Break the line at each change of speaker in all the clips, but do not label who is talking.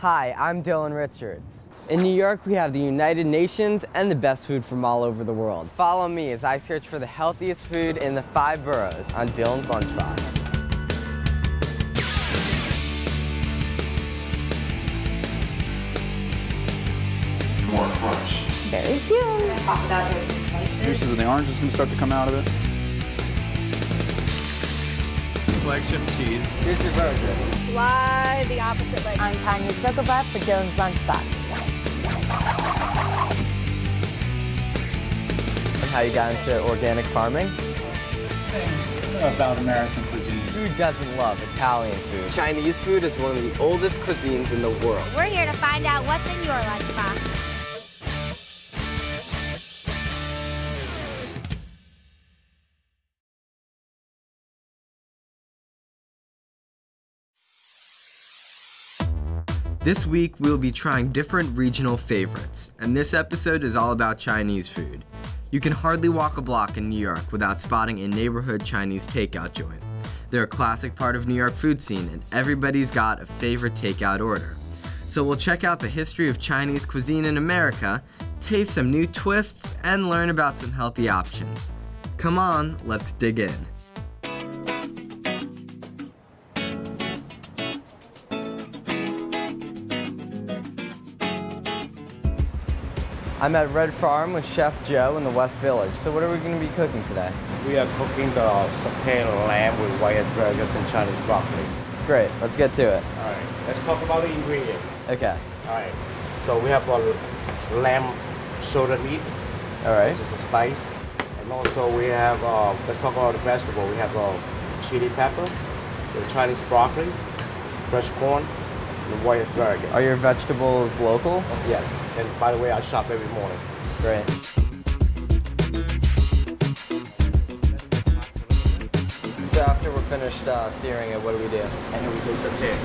Hi, I'm Dylan Richards. In New York, we have the United Nations and the best food from all over the world. Follow me as I search for the healthiest food in the 5 boroughs on Dylan's Lunchbox.
More crunch.
Very soon. We're going to talk about those spices.
Juices of the oranges can start to come out of it. Flagship cheese.
Here's your burger.
Slide the opposite leg.
I'm Tanya Sokobot for Dylan's Lunchbox.
And how you got into organic farming?
About American cuisine.
Who doesn't love Italian food? Chinese food is one of the oldest cuisines in the world.
We're here to find out what's in your lunchbox.
This week, we'll be trying different regional favorites, and this episode is all about Chinese food. You can hardly walk a block in New York without spotting a neighborhood Chinese takeout joint. They're a classic part of New York food scene, and everybody's got a favorite takeout order. So we'll check out the history of Chinese cuisine in America, taste some new twists, and learn about some healthy options. Come on, let's dig in. I'm at Red Farm with Chef Joe in the West Village. So what are we going to be cooking today?
We are cooking the sauteed lamb with white asparagus and Chinese broccoli.
Great, let's get to it.
All right, let's talk about the ingredients.
Okay.
All right, so we have a lamb shoulder meat,
All right.
which is a slice. And also we have, let's talk about the vegetable. We have chili pepper, the Chinese broccoli, fresh corn, and white asparagus.
Are your vegetables local?
Yes, and by the way, I shop every morning.
Great. So after we're finished searing it, what do we do?
And then we do saute.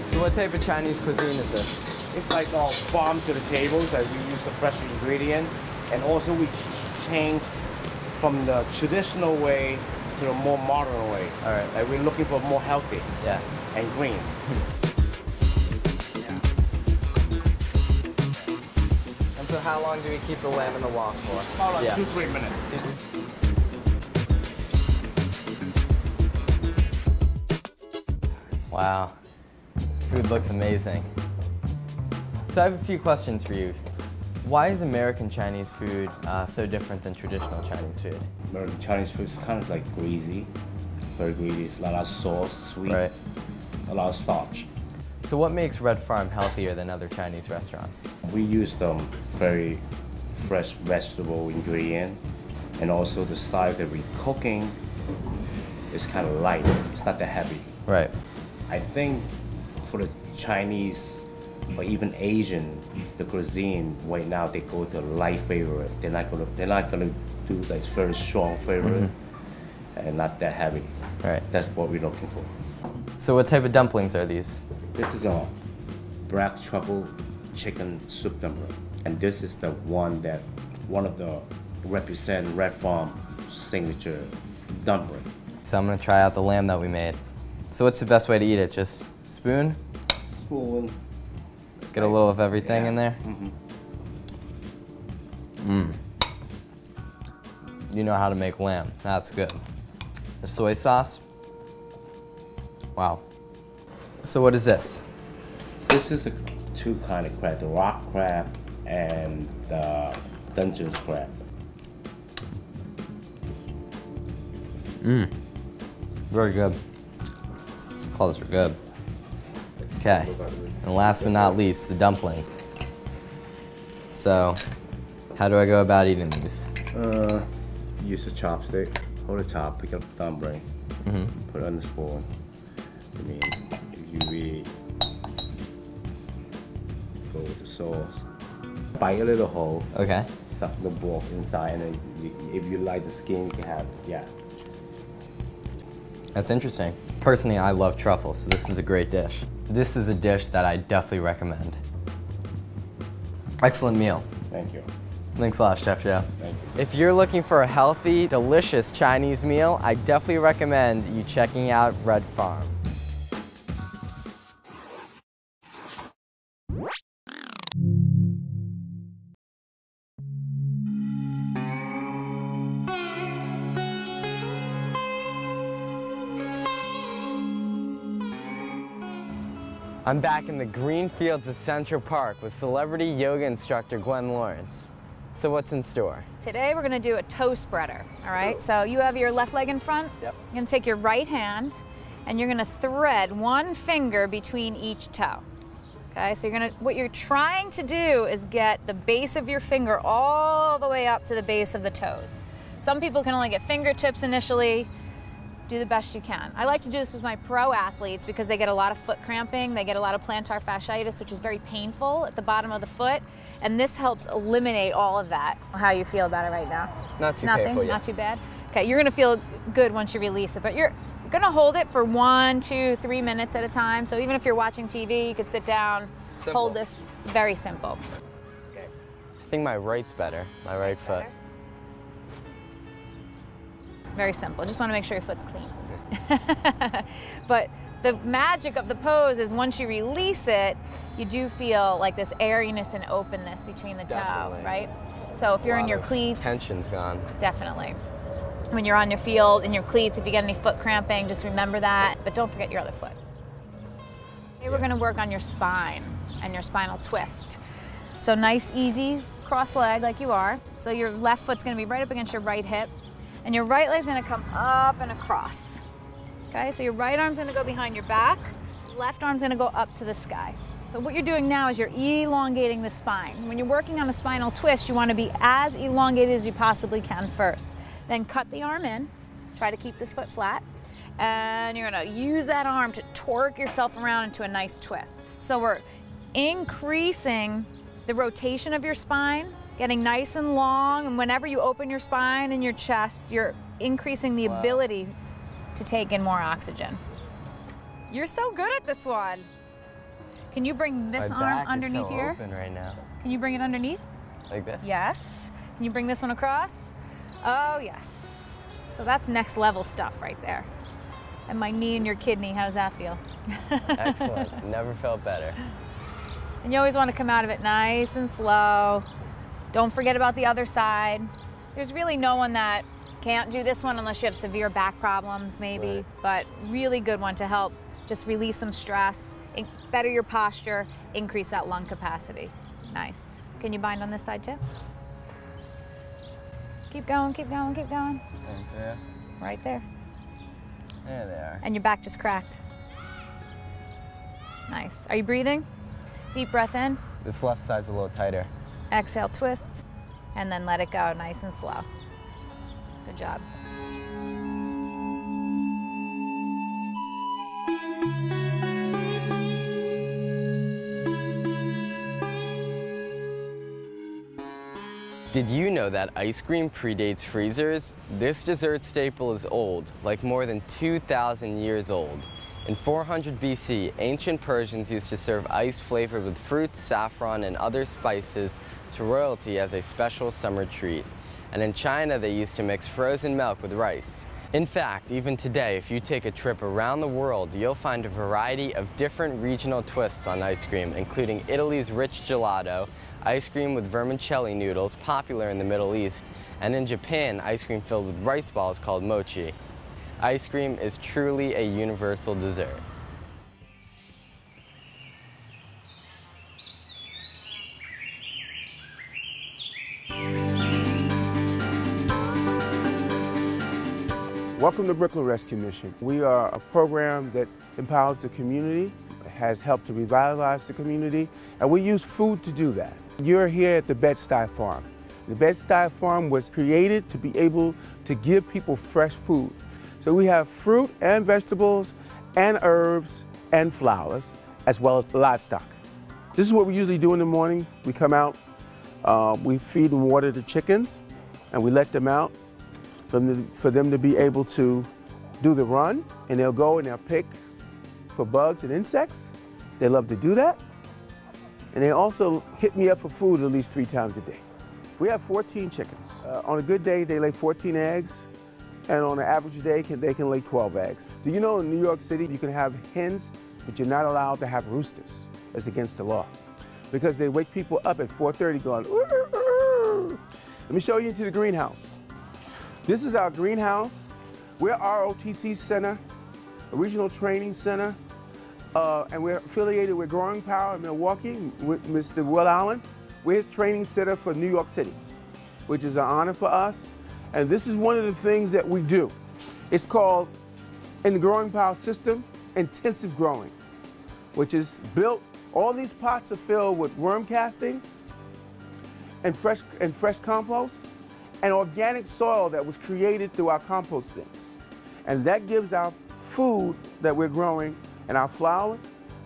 So what type of Chinese cuisine is this?
It's like farm to the table, that we use the fresh ingredient, and also we change from the traditional way to the more modern way.
All right.
Like we're looking for more healthy
Yeah.
and green.
And so how long do we keep the lamb in the wok for?
About like
Yeah.
2-3 minutes.
Wow. Food looks amazing. So I have a few questions for you. Why is American Chinese food so different than traditional Chinese food?
American Chinese food is kind of like greasy, very greasy. It's a lot of sauce, sweet,
Right.
a lot of starch.
So what makes Red Farm healthier than other Chinese restaurants?
We use very fresh vegetable ingredient, and also the style that we're cooking is kind of light. It's not that heavy.
Right.
I think for the Chinese or even Asian, the cuisine right now they go to light flavor. They're not gonna do like very strong flavor and not that heavy.
Right.
That's what we're looking for.
So what type of dumplings are these?
This is a black truffle chicken soup dumpling, and this is the one of the represent Red Farm signature dumpling.
So I'm gonna try out the lamb that we made. So what's the best way to eat it? Just spoon?
Spoon.
Get a little of everything in there? You know how to make lamb. That's good. The soy sauce? Wow. So what is this?
This is the two kind of crab, the rock crab and the Dungeness crab.
Very good. Colors are good. Okay. And last but not least, the dumplings. So, how do I go about eating these?
Use a chopstick, hold the top, pick up the dumpling, put it on the spoon. I mean, if you really go with the sauce, bite a little hole.
Okay.
Suck the broth inside, and then if you like the skin, you can have, yeah.
That's interesting. Personally, I love truffles, so this is a great dish. This is a dish that I definitely recommend. Excellent meal.
Thank you.
Thanks a lot, Chef Joe.
Thank you.
If you're looking for a healthy, delicious Chinese meal, I definitely recommend you checking out Red Farm. I'm back in the green fields of Central Park with celebrity yoga instructor Gwen Lawrence. So what's in store?
Today we're gonna do a toe spreader, all right? So you have your left leg in front.
Yep.
You're gonna take your right hand and you're gonna thread one finger between each toe. Okay, so what you're trying to do is get the base of your finger all the way up to the base of the toes. Some people can only get fingertips initially. Do the best you can. I like to do this with my pro athletes because they get a lot of foot cramping, they get a lot of plantar fasciitis, which is very painful at the bottom of the foot, and this helps eliminate all of that. How you feel about it right now?
Not too
Nothing,
painful yet.
not too bad? Okay, you're gonna feel good once you release it, but you're gonna hold it for 1, 2, 3 minutes at a time. So even if you're watching TV, you could sit down,
Simple.
hold this, very simple. Good.
I think my right's better, my right foot.
Better? Very simple. Just want to make sure your foot's clean. But the magic of the pose is once you release it, you do feel like this airiness and openness between the toe,
Definitely.
right? So if you're in your cleats,
Tension's gone.
definitely. When you're on your field, in your cleats, if you get any foot cramping, just remember that, but don't forget your other foot. Today we're gonna work on your spine and your spinal twist. So nice, easy, cross leg like you are. So your left foot's gonna be right up against your right hip, and your right leg's gonna come up and across. Okay, so your right arm's gonna go behind your back, left arm's gonna go up to the sky. So what you're doing now is you're elongating the spine. When you're working on a spinal twist, you wanna be as elongated as you possibly can first. Then cut the arm in, try to keep this foot flat, and you're gonna use that arm to torque yourself around into a nice twist. So we're increasing the rotation of your spine, getting nice and long, and whenever you open your spine and your chest, you're increasing the ability to take in more oxygen. You're so good at this one. Can you bring this
My
arm
back
underneath
is so
here?
open right now.
Can you bring it underneath?
Like this?
Yes. Can you bring this one across? Oh, yes. So that's next level stuff right there. And my knee and your kidney, how does that feel?
Excellent. Never felt better.
And you always want to come out of it nice and slow. Don't forget about the other side. There's really no one that can't do this one unless you have severe back problems maybe,
Right.
but really good one to help just release some stress, better your posture, increase that lung capacity. Nice. Can you bind on this side too? Keep going, keep going, keep going.
Right there.
Right there.
There they are.
And your back just cracked. Nice. Are you breathing? Deep breath in.
This left side's a little tighter.
Exhale, twist, and then let it go nice and slow. Good job.
Did you know that ice cream predates freezers? This dessert staple is old, like more than 2,000 years old. In 400 BC, ancient Persians used to serve ice flavored with fruits, saffron, and other spices to royalty as a special summer treat. And in China, they used to mix frozen milk with rice. In fact, even today, if you take a trip around the world, you'll find a variety of different regional twists on ice cream, including Italy's rich gelato, ice cream with vermicelli noodles, popular in the Middle East, and in Japan, ice cream filled with rice balls called mochi. Ice cream is truly a universal dessert.
Welcome to Brooklyn Rescue Mission. We are a program that empowers the community, has helped to revitalize the community, and we use food to do that. You're here at the Stuy Farm. The Stuy Farm was created to be able to give people fresh food. So we have fruit and vegetables and herbs and flowers, as well as livestock. This is what we usually do in the morning. We come out, we feed and water the chickens, and we let them out for them to be able to do the run, and they'll go and they'll pick for bugs and insects. They love to do that. And they also hit me up for food at least 3 times a day. We have 14 chickens. On a good day, they lay 14 eggs, and on an average day, they can lay 12 eggs. Do you know in New York City, you can have hens, but you're not allowed to have roosters. It's against the law. Because they wake people up at 4:30 going, "Urr, urr, urr." Let me show you into the greenhouse. This is our greenhouse. We're ROTC Center, a regional training center, and we're affiliated with Growing Power in Milwaukee with Mr. Will Allen. We're his training center for New York City, which is an honor for us. And this is one of the things that we do. It's called, in the Growing Power system, intensive growing, which is built, all these pots are filled with worm castings and fresh compost and organic soil that was created through our compost bins. And that gives our food that we're growing and our flowers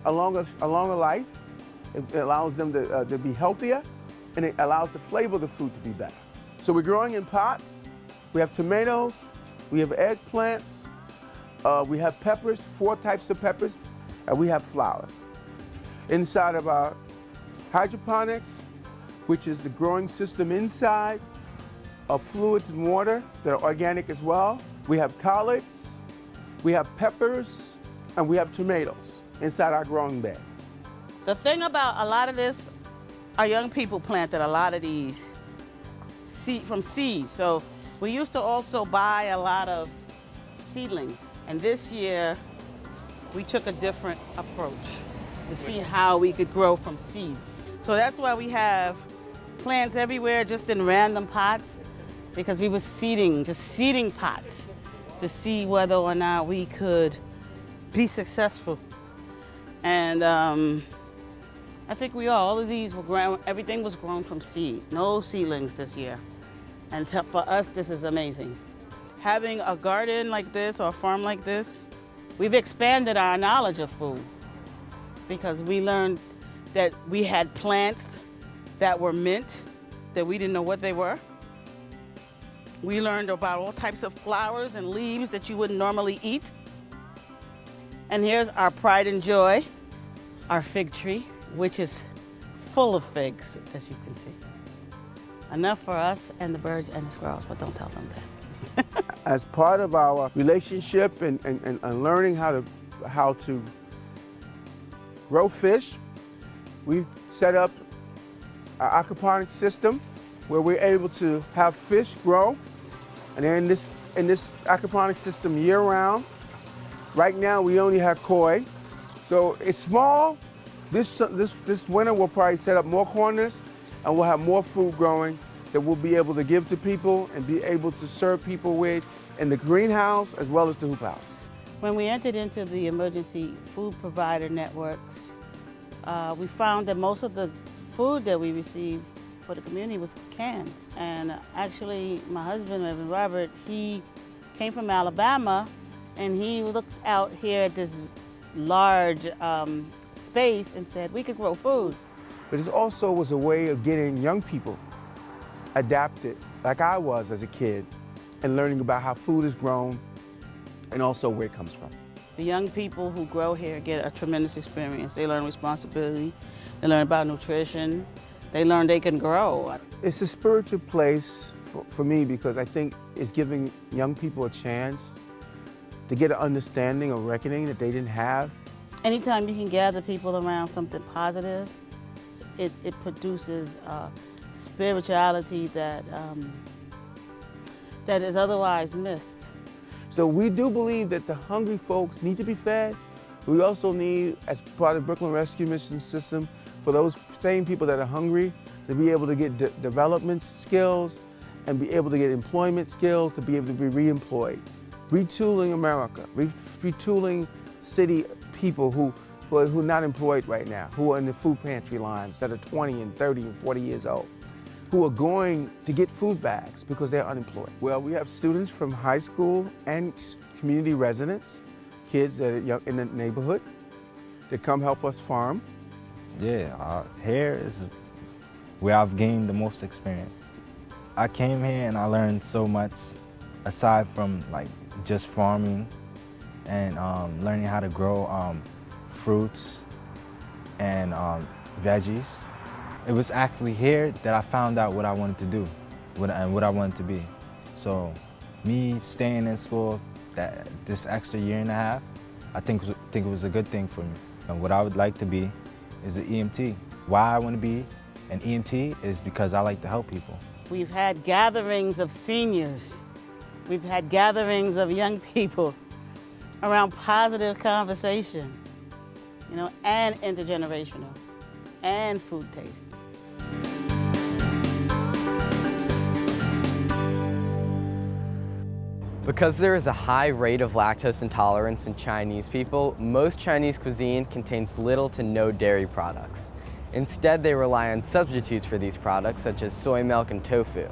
a longer life. It allows them to be healthier, and it allows the flavor of the food to be better. So we're growing in pots. We have tomatoes, we have eggplants, we have peppers, 4 types of peppers, and we have flowers. Inside of our hydroponics, which is the growing system inside of fluids and water that are organic as well, we have collards, we have peppers, and we have tomatoes inside our growing beds.
The thing about a lot of this, our young people planted a lot of these from seeds. So we used to also buy a lot of seedlings. And this year, we took a different approach to see how we could grow from seed. So that's why we have plants everywhere, just in random pots, because we were just seeding pots to see whether or not we could be successful. And I think all of these were grown, everything was grown from seed, no seedlings this year. And for us, this is amazing. Having a garden like this or a farm like this, we've expanded our knowledge of food because we learned that we had plants that were mint, that we didn't know what they were. We learned about all types of flowers and leaves that you wouldn't normally eat. And here's our pride and joy, our fig tree, which is full of figs, as you can see. Enough for us and the birds and the squirrels, but don't tell them that.
As part of our relationship and learning how to grow fish, we've set up our aquaponics system where we're able to have fish grow, and they're in this aquaponics system year-round. Right now, we only have koi, so it's small. This winter, we'll probably set up more corners, and we'll have more food growing that we'll be able to give to people and be able to serve people with in the greenhouse as well as the hoop house.
When we entered into the emergency food provider networks, we found that most of the food that we received for the community was canned. And actually, my husband, Reverend Robert, he came from Alabama, and he looked out here at this large space and said, we could grow food.
But it also was a way of getting young people adapted, like I was as a kid, and learning about how food is grown and also where it comes from.
The young people who grow here get a tremendous experience. They learn responsibility, they learn about nutrition, they learn they can grow.
It's a spiritual place for me because I think it's giving young people a chance to get an understanding or reckoning that they didn't have.
Anytime you can gather people around something positive, it produces spirituality that is otherwise missed.
So we do believe that the hungry folks need to be fed. We also need, as part of the Brooklyn Rescue Mission system, for those same people that are hungry to be able to get development skills and be able to get employment skills to be able to be re-employed. Retooling America, retooling city people who are not employed right now, who are in the food pantry lines that are 20 and 30 and 40 years old, who are going to get food bags because they're unemployed. Well, we have students from high school and community residents, kids that are in the neighborhood that come help us farm.
Yeah, here is where I've gained the most experience. I came here and I learned so much aside from like just farming and learning how to grow fruits and veggies. It was actually here that I found out what I wanted to do and what I wanted to be. So me staying in school this extra year and a half, I think it was a good thing for me. And what I would like to be is an EMT. Why I want to be an EMT is because I like to help people.
We've had gatherings of seniors. We've had gatherings of young people around positive conversation, you know, and intergenerational, and food taste.
Because there is a high rate of lactose intolerance in Chinese people, most Chinese cuisine contains little to no dairy products. Instead, they rely on substitutes for these products, such as soy milk and tofu.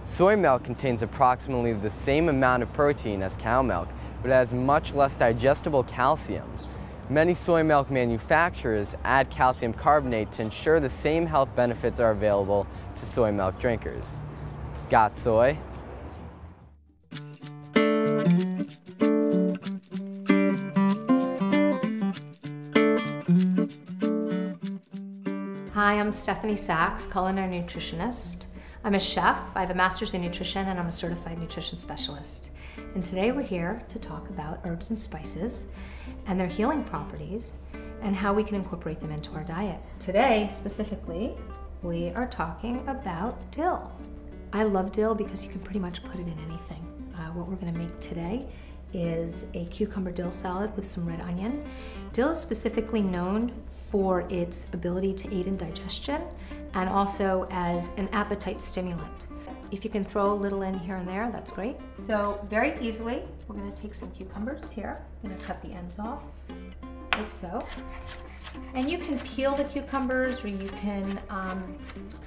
Soy milk contains approximately the same amount of protein as cow milk, but it has much less digestible calcium. Many soy milk manufacturers add calcium carbonate to ensure the same health benefits are available to soy milk drinkers. Got soy?
Hi, I'm Stephanie Sachs, culinary nutritionist. I'm a chef, I have a master's in nutrition, and I'm a certified nutrition specialist. And today we're here to talk about herbs and spices and their healing properties and how we can incorporate them into our diet. Today, specifically, we are talking about dill. I love dill because you can pretty much put it in anything. What we're gonna make today is a cucumber dill salad with some red onion. Dill is specifically known for its ability to aid in digestion and also as an appetite stimulant. If you can throw a little in here and there, that's great. So very easily, we're gonna take some cucumbers here. I'm gonna cut the ends off, like so. And you can peel the cucumbers or you can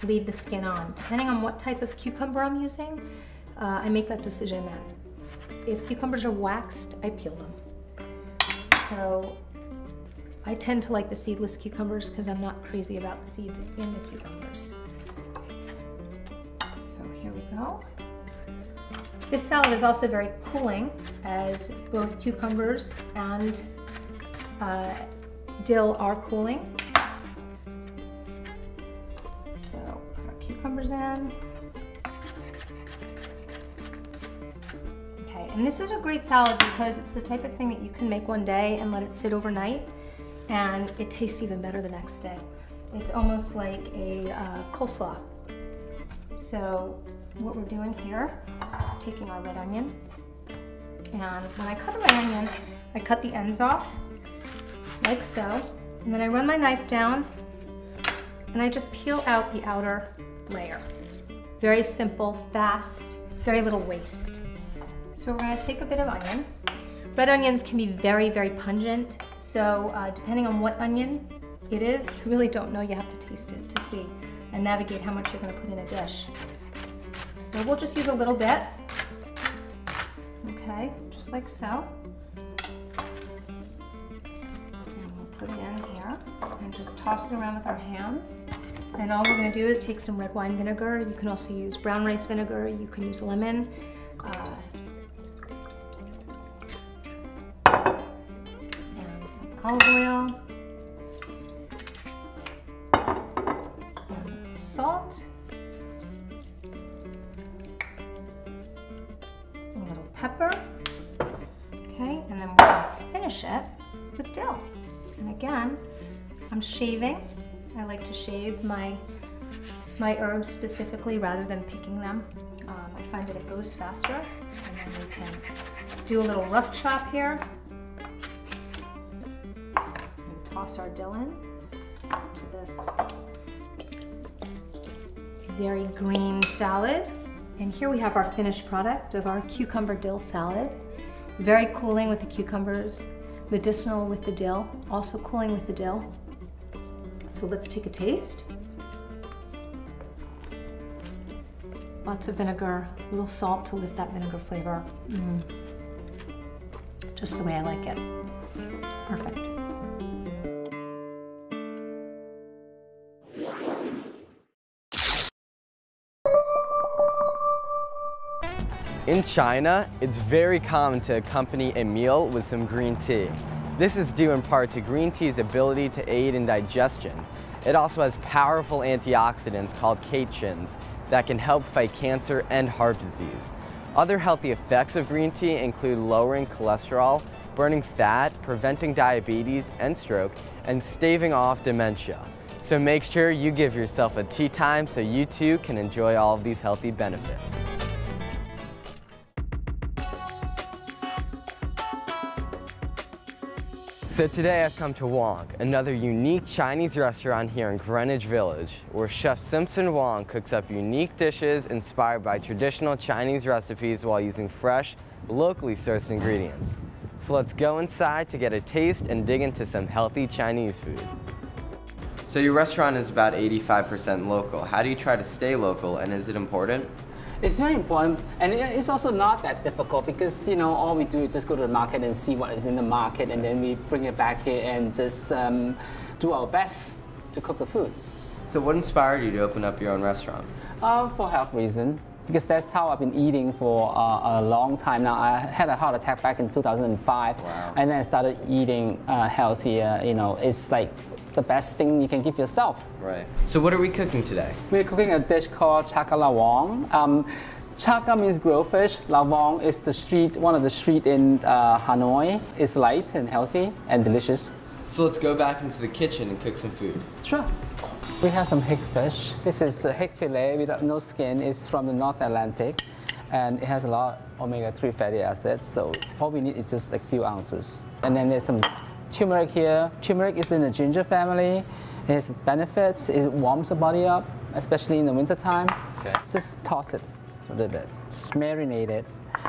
leave the skin on. Depending on what type of cucumber I'm using, I make that decision then. If cucumbers are waxed, I peel them. So I tend to like the seedless cucumbers because I'm not crazy about the seeds in the cucumbers. So here we go. This salad is also very cooling as both cucumbers and dill are cooling. So put our cucumbers in. Okay, and this is a great salad because it's the type of thing that you can make one day and let it sit overnight, and it tastes even better the next day. It's almost like a coleslaw. So what we're doing here is taking our red onion, and when I cut a red onion, I cut the ends off, like so, and then I run my knife down, and I just peel out the outer layer. Very simple, fast, very little waste. So we're gonna take a bit of onion. Red onions can be very, very pungent, so depending on what onion it is, you really don't know, you have to taste it to see and navigate how much you're gonna put in a dish. So we'll just use a little bit, okay, just like so. And we'll put it in here and just toss it around with our hands. And all we're gonna do is take some red wine vinegar. You can also use brown rice vinegar, you can use lemon. Olive oil, and salt, a little pepper, okay, and then we're going to finish it with dill. And again, I'm shaving. I like to shave my herbs specifically rather than picking them. I find that it goes faster, and then we can do a little rough chop here. Toss our dill in to this very green salad. And here we have our finished product of our cucumber dill salad. Very cooling with the cucumbers, medicinal with the dill, also cooling with the dill. So let's take a taste. Lots of vinegar, a little salt to lift that vinegar flavor. Just the way I like it. Perfect.
In China, it's very common to accompany a meal with some green tea. This is due in part to green tea's ability to aid in digestion. It also has powerful antioxidants called catechins that can help fight cancer and heart disease. Other healthy effects of green tea include lowering cholesterol, burning fat, preventing diabetes and stroke, and staving off dementia. So make sure you give yourself a tea time so you too can enjoy all of these healthy benefits. So today I've come to Wong, another unique Chinese restaurant here in Greenwich Village, where Chef Simpson Wong cooks up unique dishes inspired by traditional Chinese recipes while using fresh, locally sourced ingredients. So let's go inside to get a taste and dig into some healthy Chinese food. So your restaurant is about 85% local. How do you try to stay local, and is it important?
It's very important, and it's also not that difficult because, you know, all we do is just go to the market and see what is in the market, and then we bring it back here and just do our best to cook the food.
So what inspired you to open up your own restaurant?
For health reason, because that's how I've been eating for a long time now. I had a heart attack back in 2005,
wow.
And then I started eating healthier. You know, it's like the best thing you can give yourself.
Right. So what are we cooking today?
We're cooking a dish called chaka lawong. Chaka means grilled fish. Lawong is the street, one of the street in Hanoi. It's light and healthy and delicious.
So let's go back into the kitchen and cook some food.
Sure. We have some hake-fish. This is a hake fillet without no skin. It's from the North Atlantic, and it has a lot of omega-3 fatty acids. So all we need is just like a few ounces. And then there's some turmeric here. Turmeric is in the ginger family. It has benefits. It warms the body up, especially in the wintertime.
Okay.
Just toss it a little bit. Just marinate it.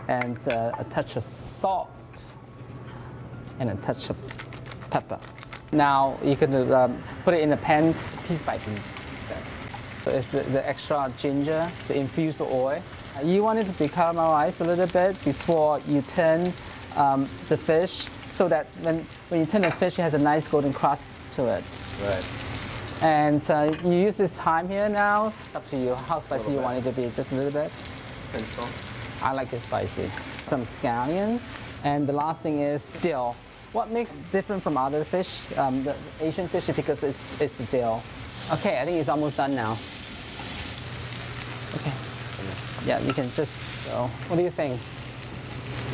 And a touch of salt and a touch of pepper. Now you can put it in a pan piece by piece. Okay. So it's the extra ginger to infuse the oil. You want it to be caramelized a little bit before you turn the fish, so that when you turn the fish, it has a nice golden crust to it.
Right.
And you use this thyme here now. It's up to you how spicy you want it to be, just a little bit.
Pencil.
I like it spicy. Some scallions. And the last thing is dill. What makes it different from other fish, the Asian fish, is because it's the dill. Okay, I think it's almost done now. Okay. Yeah, you can just go. What do you think?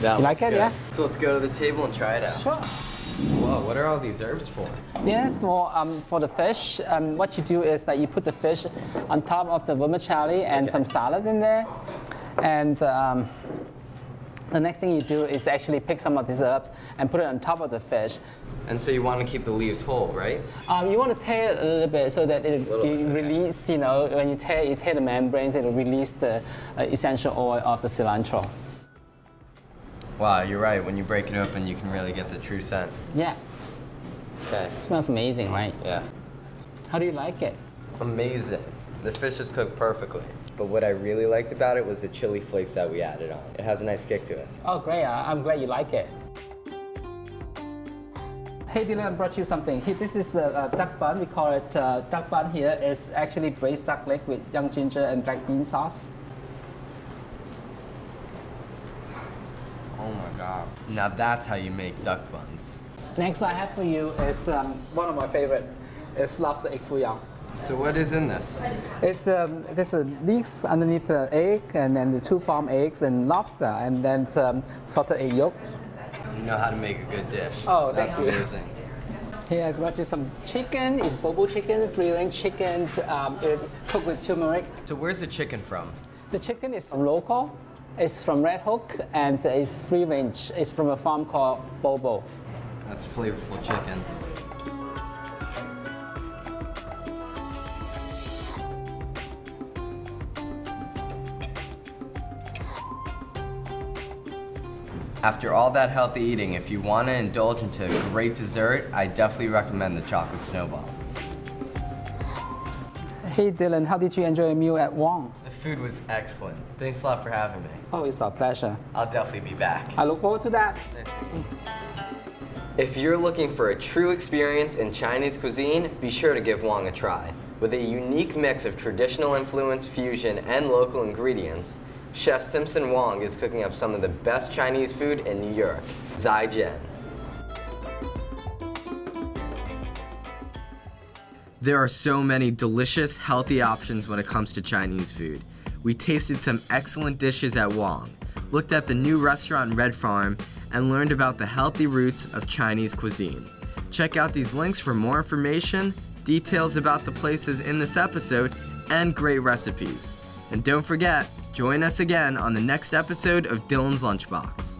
That
you like it,
good.
yeah?
So let's go to the table and try it out.
Sure.
Whoa, what are all these herbs for?
Yeah, for the fish, what you do is that you put the fish on top of the vermicelli and some salad in there. And the next thing you do is actually pick some of this up and put it on top of the fish.
And so you want to keep the leaves whole, right?
You want to tear it a little bit so that it release, you know, when you tear the membranes, it will release the essential oil of the cilantro.
Wow, you're right. When you break it open, you can really get the true scent.
Yeah.
Okay.
It smells amazing, right?
Yeah.
How do you like it?
Amazing. The fish is cooked perfectly. But what I really liked about it was the chili flakes that we added on. It has a nice kick to it.
Oh, great. I'm glad you like it. Hey, Dill, I brought you something. Here, this is the duck bun. We call it duck bun here. It's actually braised duck leg with young ginger and black bean sauce.
Oh my God. Now that's how you make duck buns.
Next I have for you is one of my favorite. It's lobster egg fuyang.
So what is in this?
It's there's a leeks underneath the egg, and then the 2 farm eggs and lobster, and then salted egg yolks.
You know how to make a good dish.
Oh,
that's
thank you.
amazing.
Here I brought you some chicken. It's bobo chicken, free-range chicken, cooked with turmeric.
So where's the chicken from?
The chicken is local. It's from Red Hook, and it's free-range. It's from a farm called Bobo.
That's flavorful chicken. After all that healthy eating, if you want to indulge into a great dessert, I definitely recommend the chocolate snowball.
Hey Dylan, how did you enjoy your meal at Wong?
The food was excellent. Thanks a lot for having me.
Oh, it's our pleasure.
I'll definitely be back.
I look forward to that.
If you're looking for a true experience in Chinese cuisine, be sure to give Wong a try. With a unique mix of traditional influence, fusion, and local ingredients, Chef Simpson Wong is cooking up some of the best Chinese food in New York. Zaijian. There are so many delicious, healthy options when it comes to Chinese food. We tasted some excellent dishes at Wong, looked at the new restaurant in Red Farm, and learned about the healthy roots of Chinese cuisine. Check out these links for more information, details about the places in this episode, and great recipes. And don't forget, join us again on the next episode of Dylan's Lunchbox.